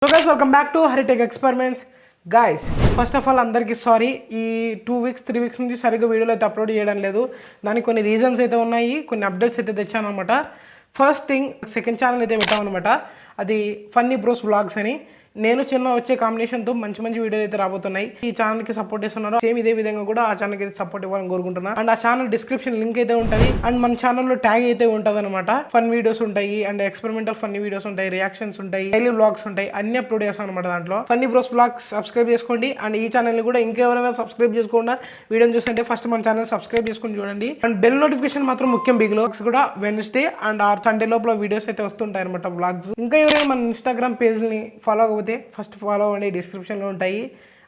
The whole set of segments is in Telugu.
So guys, welcome back to Heritage Experiments. Guys, first of all అందరికీ సారీ, ఈ 2 weeks 3 weeks నుంచి సరిగ్గా వీడియోలు అయితే అప్లోడ్ చేయడం లేదు. దానికి కొన్ని రీజన్స్ అయితే ఉన్నాయి, కొన్ని అప్డేట్స్ అయితే తెచ్చాను అనమాట. ఫస్ట్ థింగ్, సెకండ్ ఛానల్ అయితే పెట్టామన్నమాట. అది ఫన్నీ బ్రోస్ వ్లాగ్స్ అని. నేను చిన్న వచ్చే కాంబినేషన్తో మంచి మంచి వీడియోలు అయితే రాబోతున్నాయి. ఈ ఛానల్కి సపోర్ట్ చేస్తున్నారు, సేమ్ ఇదే విధంగా కూడా ఆ ఛానల్కి అయితే సపోర్ట్ ఇవ్వాలని కోరుకుంటున్నాను. అండ్ ఆ ఛానల్ డిస్క్రిప్షన్ లింక్ అయితే ఉంటుంది, అండ్ మన ఛానల్లో ట్యాగ్ అయితే ఉంటుంది అనమాట. ఫన్ వీడియోస్ ఉంటాయి, అండ్ ఎక్స్పెరిమెంటల్ ఫన్నీ వీడియోస్ ఉంటాయి, రియాక్షన్స్ ఉంటాయి, డైలీ వ్లాగ్స్ ఉంటాయి, అన్ని అప్లోడ్ చేస్తాను అనమాట. దాంట్లో ఫన్నీ బ్రోస్ వ్లాగ్స్ సబ్స్క్రైబ్ చేసుకోండి. అండ్ ఈ ఛానల్ని కూడా ఇంకెవరైనా సబ్స్క్రైబ్ చేసుకోకుండా వీడియోని చూస్తుంటే ఫస్ట్ మన ఛానల్ సబ్స్క్రైబ్ చేసుకొని చూడండి. అండ్ బెల్ నోటిఫికేషన్ మాత్రం ముఖ్యం. బిగ్ వ్లాగ్స్ కూడా వెన్స్డే అండ్ సండే లోపల వీడియోస్ అయితే వస్తుంటాయి అనమాట, వ్లాగ్స్. ఇంకా ఎవరైనా మన ఇన్స్టాగ్రామ్ పేజ్ని ఫాలో అవ్వకపోతే ఫస్ట్ ఫాలో అవ్వండి, డిస్క్రిప్షన్లో ఉంటాయి.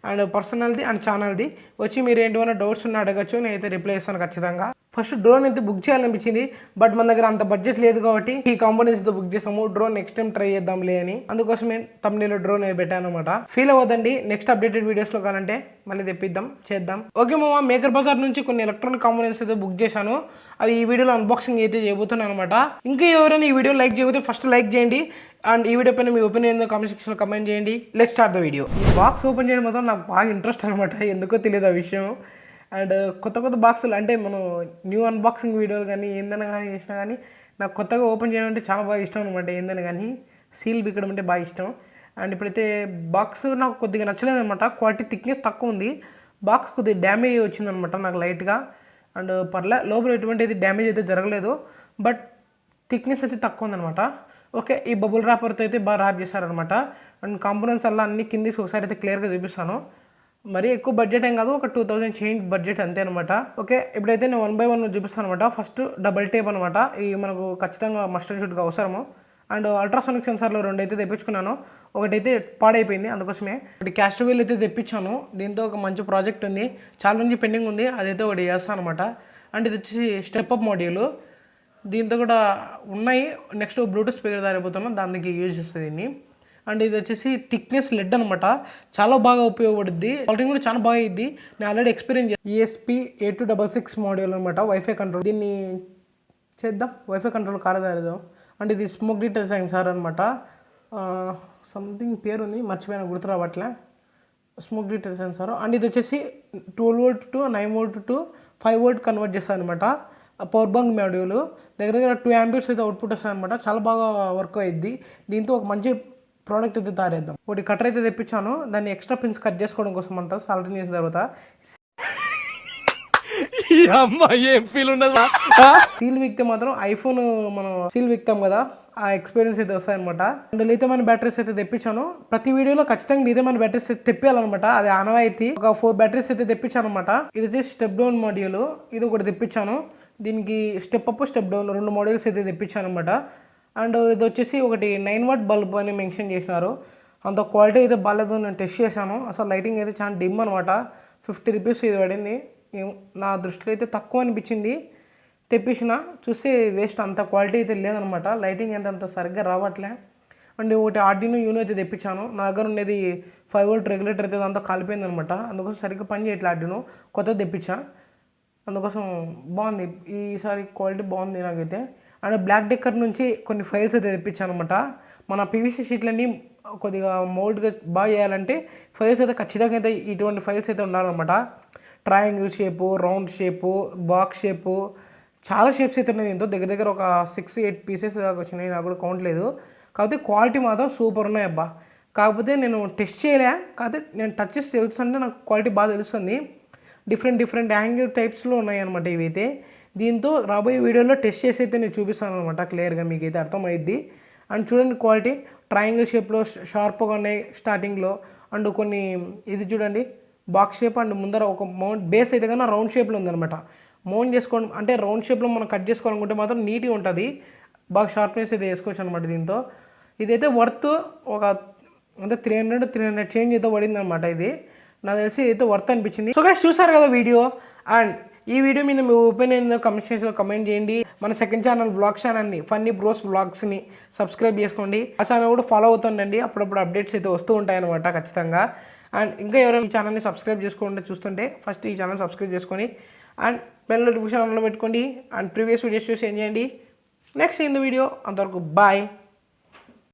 అండ్ పర్సనల్ది అండ్ ఛానల్ది వచ్చి మీరు ఏంటైనా డౌట్స్ ఉన్నా అడగచ్చు, నేనైతే రిప్లై ఇస్తాను ఖచ్చితంగా. ఫస్ట్ డ్రోన్ అయితే బుక్ చేయాలనిపించింది, బట్ మన దగ్గర అంత బడ్జెట్ లేదు కాబట్టి ఈ కంపెనీస్ తో బుక్ చేసాము. డ్రోన్ నెక్స్ట్ టైం ట్రై చేద్దాంలే అని, అందుకోసమే తమిళలో డ్రోన్ అయితే పెట్టాను అనమాట. ఫీల్ అవ్వదండి, నెక్స్ట్ అప్డేటెడ్ వీడియోస్ లో కావాలంటే మళ్ళీ తెప్పిద్దాం, చేద్దాం. ఓకే మామ, మేకర్ బజార్ నుంచి కొన్ని ఎలక్ట్రానిక్ కాంపోనెంట్స్ అయితే బుక్ చేశాను. అవి ఈ వీడియోలో అన్బాక్సింగ్ అయితే చేయబోతున్నాను అనమాట. ఇంకా ఎవరైనా ఈ వీడియో లైక్ చేయకపోతే ఫస్ట్ లైక్ చేయండి, అండ్ ఈ వీడియో పైన మీ ఒపీనియన్ ఏందో కామెంట్ సెక్షన్లో కమెంట్ చేయండి. Let's start the video. ఈ బాక్స్ ఓపెన్ చేయడం మాత్రం నాకు బాగా ఇంట్రెస్ట్ అనమాట, ఎందుకో తెలియదు ఆ విషయం. అండ్ కొత్త కొత్త బాక్సులు అంటే మనం న్యూ అన్బాక్సింగ్ వీడియోలు కానీ ఏందైనా కానీ చేసినా కానీ నాకు కొత్తగా ఓపెన్ చేయడం అంటే చాలా బాగా ఇష్టం అనమాట. ఏందైనా కానీ సీల్ బిక్కడం అంటే బాగా ఇష్టం. అండ్ ఇప్పుడైతే బాక్స్ నాకు కొద్దిగా నచ్చలేదు అనమాట, క్వాలిటీ థిక్నెస్ తక్కువ ఉంది. బాక్స్ కొద్దిగా డ్యామేజ్ వచ్చిందనమాట నాకు లైట్గా. అండ్ లోపల ఎటువంటిది డ్యామేజ్ అయితే జరగలేదు, బట్ థిక్నెస్ అయితే తక్కువ ఉందనమాట. ఓకే, ఈ బబుల్ ర్యాపర్తో అయితే బాగా ర్యాప్ చేశారనమాట. అండ్ కాంపోనెంట్స్ అలా అన్ని కింది ఒకసారి అయితే క్లియర్గా చూపిస్తాను. మరి ఎక్కువ బడ్జెట్ ఏం కాదు, ఒక 2000 చేంజ్ బడ్జెట్ అంతే అనమాట. ఓకే, ఇప్పుడైతే నేను 1 by 1 చూపిస్తాను అనమాట. ఫస్ట్ డబల్ టేప్ అనమాట, ఈ మనకు ఖచ్చితంగా మస్ట్ అండ్ షుడ్గా అవసరము. అండ్ అల్ట్రాసోనిక్ సెన్సార్లో 2 అయితే తెప్పించుకున్నాను, ఒకటైతే పాడైపోయింది, అందుకోసమే ఒకటి క్యాస్టర్ వీల్ అయితే తెప్పించాను. దీంతో ఒక మంచి ప్రాజెక్ట్ ఉంది, చాలా నుంచి పెండింగ్ ఉంది, అదైతే ఒకటి చేస్తాను అనమాట. అండ్ ఇది వచ్చేసి స్టెప్ అప్ మోడ్యూల్, దీంతో కూడా ఉన్నాయి. నెక్స్ట్ బ్లూటూత్ స్పీకర్ తయారైపోతున్నాను, దానికి యూజ్ చేస్తుంది దీన్ని. అండ్ ఇది వచ్చేసి థిక్నెస్ లెడ్ అనమాట, చాలా బాగా ఉపయోగపడుద్ది, క్వాలిటీ కూడా చాలా బాగా అయ్యింది. నేను ఆల్రెడీ ఎక్స్పీరియన్స్ ESP8266 మోడల్ అనమాట, వైఫై కంట్రోల్. దీన్ని చేద్దాం, వైఫై కంట్రోల్ కారదారిద్దాం. అండ్ ఇది స్మోక్ డిటెక్టర్ సెన్సార్ అనమాట, సంథింగ్ పేరు ఉంది మర్చిపోయినా, గుర్తు రావట్లే. Smoke detector censor. అండ్ ఇది వచ్చేసి 12V to 9V to 5V convert చేస్తాను అనమాట. పవర్ బంక్ మాడ్యూల్, దగ్గర దగ్గర 2 amps అయితే అవుట్పుట్ వస్తుంది అనమాట, చాలా బాగా వర్క్ అయ్యిద్ది. దీంతో ఒక మంచి ప్రోడక్ట్ అయితే తయారేద్దాం. ఒకటి కటర్ అయితే తెప్పించాను, దాన్ని ఎక్స్ట్రా పిన్స్ కట్ చేసుకోవడం కోసం అంట. సాల్ట్ చేసిన తర్వాత ఏం ఫీల్ ఉండదు. సీల్ విక్తే మాత్రం ఐఫోన్ మనం సీల్ విక్తాం కదా, ఆ ఎక్స్పీరియన్స్ అయితే వస్తాయి అనమాట. అండ్ లిథియం బ్యాటరీస్ అయితే తెప్పించాను. ప్రతి వీడియోలో ఖచ్చితంగా లిథియం బ్యాటరీస్ అయితే తెప్పియాలన్నమాట, అది ఆనవాయితీ. ఒక 4 బ్యాటరీస్ అయితే తెప్పించాను అనమాట. ఇది వచ్చి స్టెప్ డౌన్ మోడ్యూల్, ఇది ఒకటి తెప్పించాను. దీనికి step up step down 2 models అయితే తెప్పించాను అనమాట. అండ్ ఇది వచ్చేసి ఒకటి 9W బల్బ్ అని మెన్షన్ చేసినారు, అంత క్వాలిటీ అయితే బాగాలేదు. నేను టెస్ట్ చేశాను, అసలు లైటింగ్ అయితే చాలా డిమ్ అనమాట. 50 రూపీస్ ఇది పడింది, నా దృష్టిలో అయితే తక్కువ అనిపించింది. తెప్పించిన చూస్తే వేస్ట్, అంత క్వాలిటీ అయితే లేదనమాట, లైటింగ్ అయితే అంత సరిగ్గా రావట్లే. అండ్ ఒకటి ఆర్డినో యూనో అయితే తెప్పించాను. నా దగ్గర ఉండేది 5V రెగ్యులేటర్ అయితే అంతా కాలిపోయింది అనమాట, అందుకోసం సరిగ్గా పని చేయట్లే. ఆర్డినో కొత్తది తెప్పించా, అందుకోసం బాగుంది, ఈసారి క్వాలిటీ బాగుంది నాకైతే. అండ్ బ్లాక్ డెక్కర్ నుంచి కొన్ని ఫైల్స్ అయితే తెప్పించాను అనమాట. మన పీవీసీ షీట్లన్నీ కొద్దిగా మోల్డ్గా బాగా చేయాలంటే ఫైల్స్ అయితే ఖచ్చితంగా అయితే ఇటువంటి ఫైల్స్ అయితే ఉండాలన్నమాట. Triangle shape, round shape, box shape, చాలా షేప్స్ అయితే ఉన్నాయి. దీంతో దగ్గర దగ్గర ఒక 6-8 పీసెస్ దాకా వచ్చినాయి, నాకు కూడా కౌంట్ లేదు. కాకపోతే క్వాలిటీ మాత్రం సూపర్ ఉన్నాయి అబ్బా. కాకపోతే నేను టెస్ట్ చేయలే, కాకపోతే నేను టచ్ చేసి తెలుస్తుంటే నాకు క్వాలిటీ బాగా తెలుస్తుంది. డిఫరెంట్ యాంగిల్ టైప్స్లో ఉన్నాయి అనమాట ఇవైతే. దీంతో రాబోయే వీడియోలో టెస్ట్ చేసి అయితే నేను చూపిస్తాను అనమాట, క్లియర్గా మీకు అయితే అర్థమైద్ది. అండ్ చూడండి, క్వాలిటీ ట్రయాంగిల్ షేప్లో షార్ప్గా ఉన్నాయి స్టార్టింగ్లో. అండ్ కొన్ని ఇది చూడండి బాక్స్ షేప్, అండ్ ముందర ఒక మౌంట్ బేస్ అయితే కన్నా రౌండ్ షేప్లో ఉందన్నమాట. మౌంట్ చేసుకోండి అంటే రౌండ్ షేప్లో మనం కట్ చేసుకోవాలనుకుంటే మాత్రం నీట్గా ఉంటుంది, బాగా షార్ప్నెస్ అయితే వేసుకోవచ్చు అనమాట. దీంతో ఇదైతే వర్త్ ఒక అంటే 300 చేంజ్ అయితే పడింది అనమాట. ఇది నాకు తెలిసి ఇదైతే వర్త్ అనిపించింది. సో గైస్, చూసారు కదా వీడియో. అండ్ ఈ వీడియో మీద మీ ఒపీనియన్ కమెంట్ సెక్షన్లో కమెంట్ చేయండి. మన సెకండ్ ఛానల్ వ్లాగ్ ఛానల్ని ఫన్నీ బ్రోస్ వ్లాగ్స్ని సబ్స్క్రైబ్ చేసుకోండి. ఆ ఛానల్ కూడా ఫాలో అవుతుండండి, అప్పుడప్పుడు అప్డేట్స్ అయితే వస్తూ ఉంటాయన్నమాట ఖచ్చితంగా. అండ్ ఇంకా ఎవరైనా ఈ ఛానల్ని సబ్స్క్రైబ్ చేసుకోండి చూస్తుంటే ఫస్ట్ ఈ ఛానల్ సబ్స్క్రైబ్ చేసుకొని అండ్ బెల్ నోటిఫికేషన్ ఆన్లో పెట్టుకోండి. అండ్ ప్రీవియస్ వీడియోస్ చూసి ఏం చేయండి. నెక్స్ట్ ఇన్ ద వీడియో, అంతవరకు బాయ్.